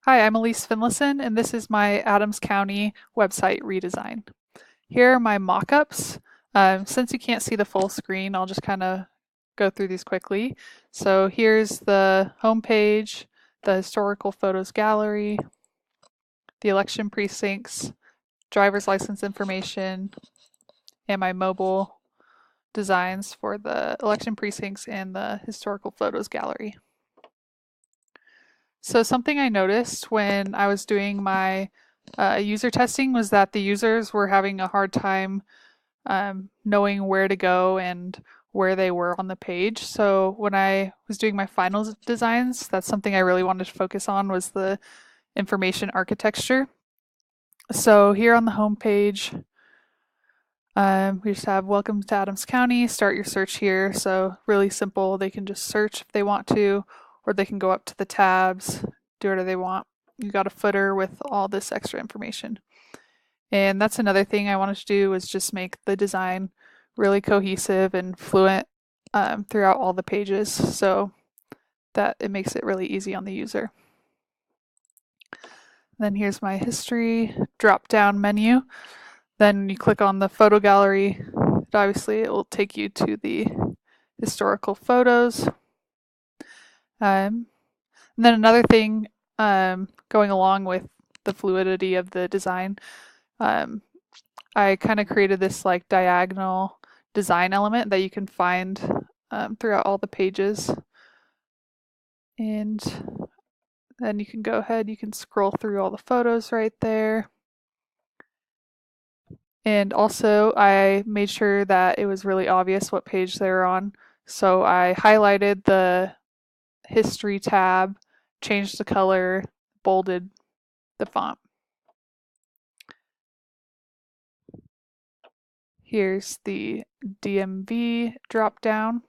Hi, I'm Elise Finlayson, and this is my Adams County website redesign. Here are my mock-ups. Since you can't see the full screen, I'll just kind of go through these quickly. So here's the home page, the historical photos gallery, the election precincts, driver's license information, and my mobile designs for the election precincts and the historical photos gallery. So something I noticed when I was doing my user testing was that the users were having a hard time knowing where to go and where they were on the page. So when I was doing my final designs, that's something I really wanted to focus on was the information architecture. So here on the home page, we just have welcome to Adams County, start your search here. So really simple, they can just search if they want to, or they can go up to the tabs, do whatever they want. You got a footer with all this extra information. And that's another thing I wanted to do was just make the design really cohesive and fluent throughout all the pages so that it makes it really easy on the user. Then here's my history drop down menu. Then you click on the photo gallery. Obviously, it will take you to the historical photos. And then another thing going along with the fluidity of the design, I kind of created this like diagonal design element that you can find throughout all the pages. And then you can go ahead, you can scroll through all the photos right there. And also I made sure that it was really obvious what page they were on. So I highlighted the history tab, changed the color, bolded the font. Here's the DMV drop down.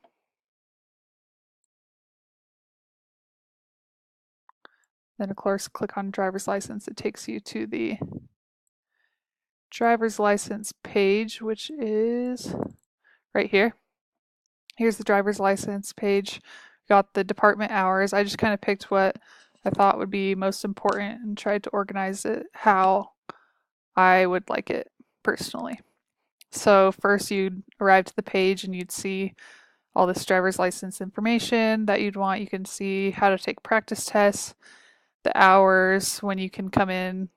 Then of course click on driver's license. It takes you to the driver's license page, which is right here. Here's the driver's license page. Got the department hours. I just kind of picked what I thought would be most important and tried to organize it how I would like it personally. So first you'd arrive to the page and you'd see all this driver's license information that you'd want. You can see how to take practice tests, the hours, when you can come in,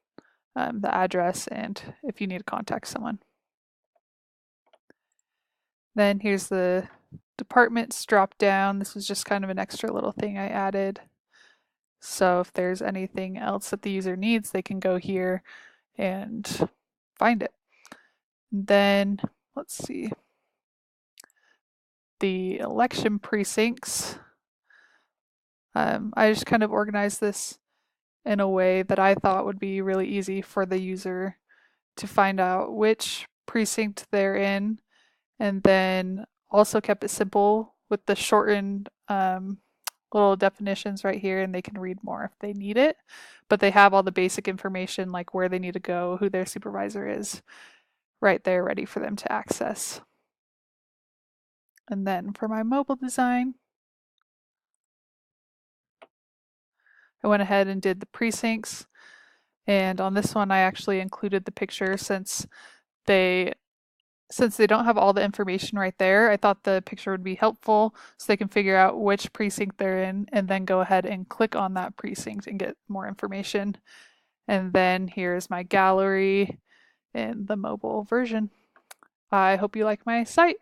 the address, and if you need to contact someone. Then here's the departments drop down. This was just kind of an extra little thing I added. So if there's anything else that the user needs, they can go here and find it. Then let's see. The election precincts. I just kind of organized this in a way that I thought would be really easy for the user to find out which precinct they're in, and then also kept it simple with the shortened little definitions right here, and they can read more if they need it. But they have all the basic information like where they need to go, who their supervisor is, right there ready for them to access. And then for my mobile design, I went ahead and did the precincts. And on this one, I actually included the picture since they don't have all the information right there. I thought the picture would be helpful so they can figure out which precinct they're in and then go ahead and click on that precinct and get more information. And then here's my gallery in the mobile version. I hope you like my site.